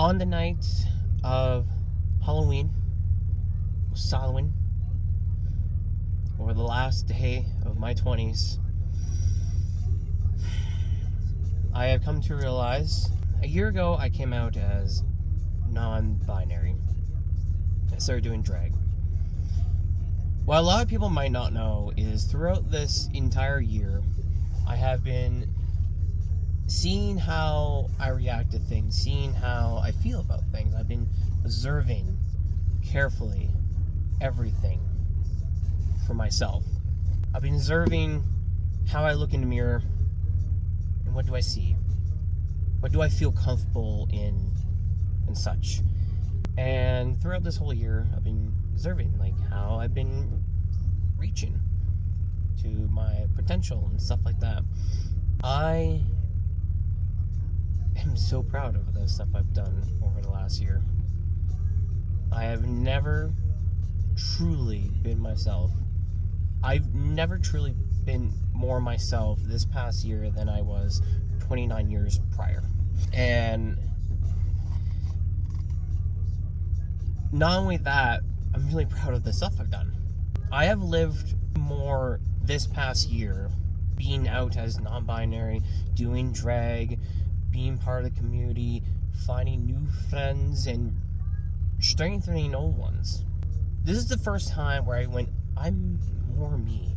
On the night of Halloween, or the last day of my 20s, I have come to realize a year ago I came out as non-binary. I started doing drag. What a lot of people might not know is throughout this entire year, I have been seeing how I react to things, seeing how I feel about things. I've been observing carefully everything for myself. I've been observing how I look in the mirror and what do I see? What do I feel comfortable in and such? And throughout this whole year, I've been observing like how I've been reaching to my potential and stuff like that. I am so proud of the stuff I've done over the last year. I have never truly been myself. I've never truly been more myself this past year than I was 29 years prior. And not only that, I'm really proud of the stuff I've done. I have lived more this past year being out as non-binary, doing drag, being part of the community, finding new friends, and strengthening old ones. This is the first time where I went, I'm more me.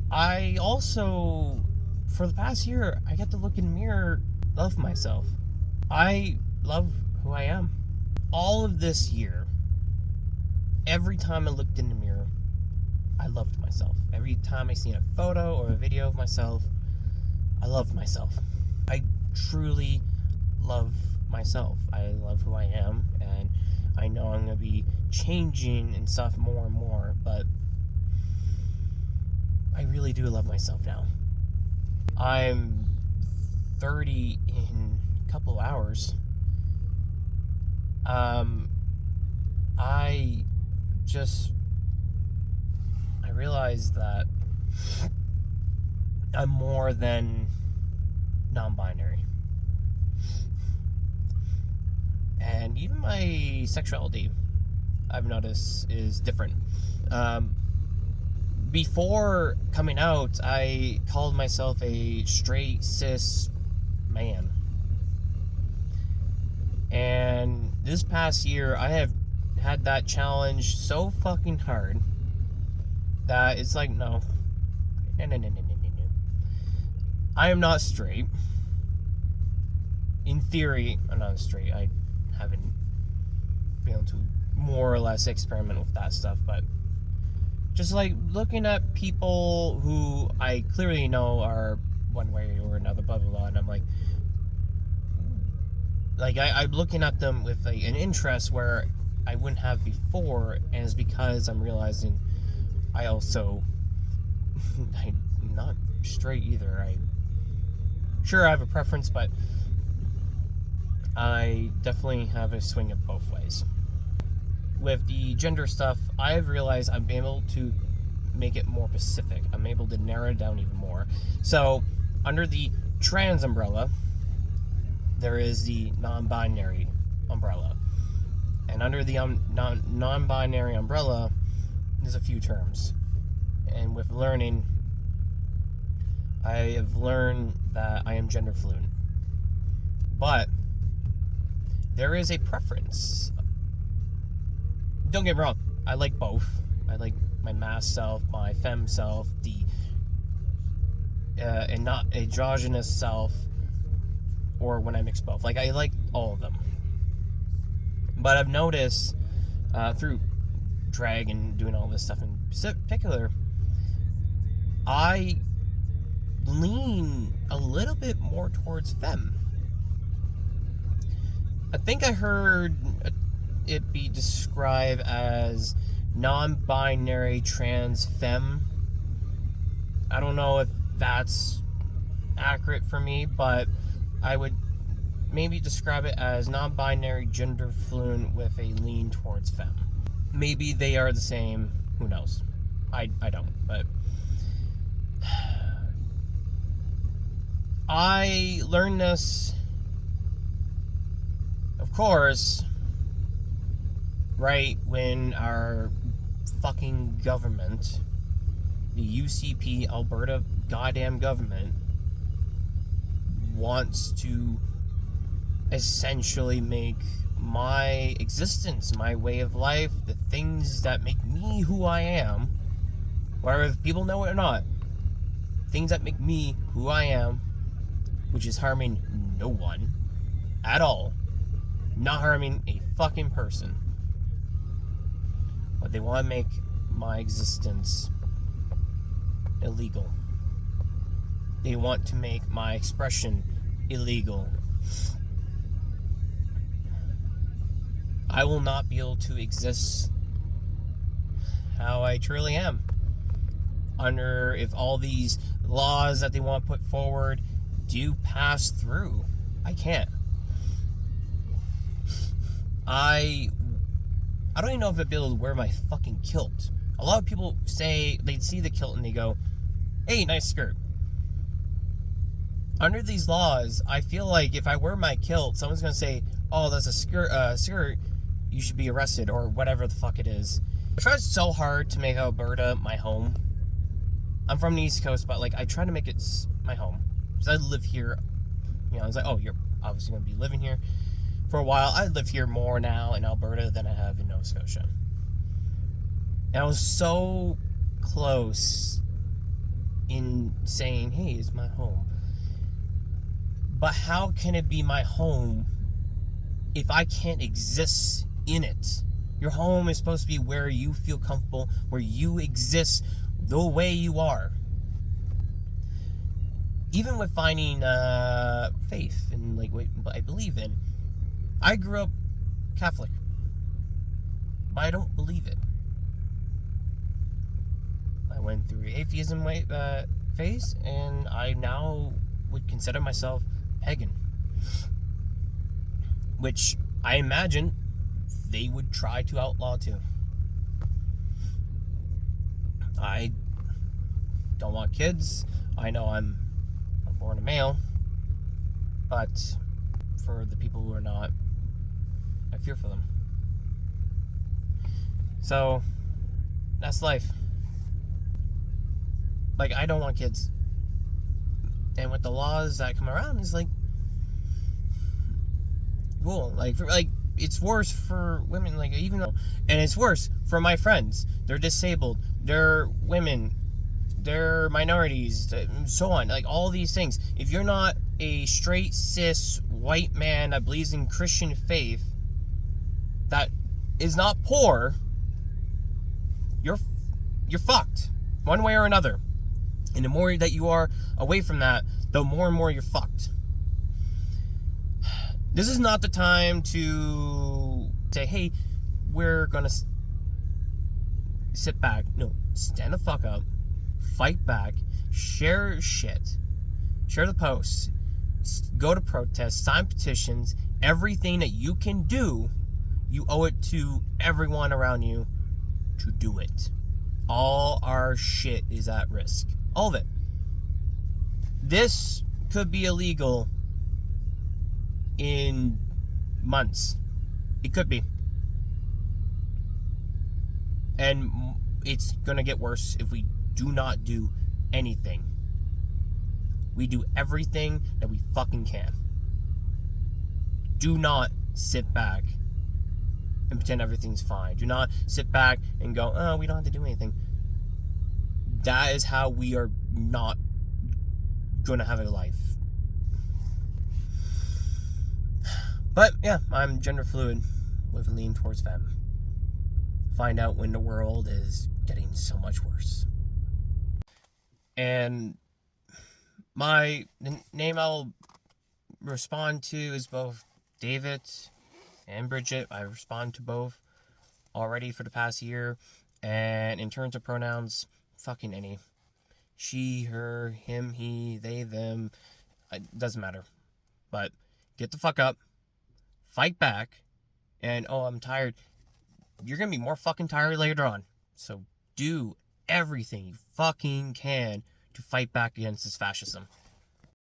I also, for the past year, I get to look in the mirror, love myself. I love who I am. All of this year, every time I looked in the mirror, I loved myself. Every time I seen a photo or a video of myself, I loved myself. I truly love myself. I love who I am, and I know I'm going to be changing and stuff more and more, but I really do love myself now. I'm 30 in a couple hours. I realized that I'm more than non-binary. And even my sexuality, I've noticed, is different. Before coming out, I called myself a straight cis man. And this past year, I have had that challenge so fucking hard that it's like, no. I am not straight. In theory, I'm not straight. I haven't been able to more or less experiment with that stuff, but just like looking at people who I clearly know are one way or another, blah blah blah, and I'm like I'm looking at them with an interest where I wouldn't have before, and it's because I'm realizing I also I'm not straight either. Sure I have a preference, but I definitely have a swing of both ways. With the gender stuff, I've realized I'm able to make it more specific. I'm able to narrow it down even more. So, under the trans umbrella, there is the non-binary umbrella. And under the non-binary umbrella, there's a few terms. And with learning, I have learned that I am gender fluid. But there is a preference. Don't get me wrong, I like both. I like my mass self, my femme self, and not androgynous self, or when I mix both. Like, I like all of them. But I've noticed through drag and doing all this stuff in particular, I lean a little bit more towards femme. I think I heard it be described as non-binary trans femme. I don't know if that's accurate for me, but I would maybe describe it as non-binary gender fluid with a lean towards femme. Maybe they are the same, who knows? I don't, but I learned this Of course, right when our fucking government, the UCP Alberta goddamn government, wants to essentially make my existence, my way of life, the things that make me who I am, whether people know it or not, things that make me who I am, which is harming no one at all, not harming a fucking person, but they want to make my existence illegal. They want to make my expression illegal. I will not be able to exist how I truly am if all these laws that they want to put forward do pass through. I can't. I don't even know if I'd be able to wear my fucking kilt. A lot of people say, they'd see the kilt and they go, hey, nice skirt. Under these laws, I feel like if I wear my kilt, someone's going to say, oh, that's a skirt, you should be arrested, or whatever the fuck it is. I tried so hard to make Alberta my home. I'm from the East Coast, but, like, I try to make it my home. Because I live here, you know, I was like, oh, you're obviously going to be living here for a while. I live here more now in Alberta than I have in Nova Scotia. And I was so close in saying, hey, it's my home. But how can it be my home if I can't exist in it? Your home is supposed to be where you feel comfortable, where you exist the way you are. Even with finding faith and like what I believe in, I grew up Catholic, but I don't believe it. I went through atheism phase, and I now would consider myself pagan, which I imagine they would try to outlaw too. I don't want kids. I know I'm born a male, but for the people who are not, I fear for them. So that's life. Like, I don't want kids. And with the laws that come around, it's like, cool. Like, it's worse for women. Like, even though, and it's worse for my friends. They're disabled. They're women. They're minorities. So on. Like, all these things. If you're not a straight cis white man that believes in Christian faith, that is not poor, you're fucked one way or another. And the more that you are away from that, the more and more you're fucked. This is not the time to say, hey, we're gonna sit back. No, stand the fuck up, fight back, share shit, share the posts, go to protests, sign petitions, everything that you can do, you owe it to everyone around you to do it. All our shit is at risk. All of it. This could be illegal in months. It could be. And it's gonna get worse if we do not do anything. We do everything that we fucking can. Do not sit back and pretend everything's fine. Do not sit back and go, oh, we don't have to do anything. That is how we are not gonna have a life. But yeah, I'm gender fluid with a lean towards femme. Find out when the world is getting so much worse. And the name I'll respond to is both David and Bridget. I respond to both already for the past year. And in terms of pronouns, fucking any. She, her, him, he, they, them. It doesn't matter. But get the fuck up. Fight back. And, oh, I'm tired. You're going to be more fucking tired later on. So do everything you fucking can to fight back against this fascism.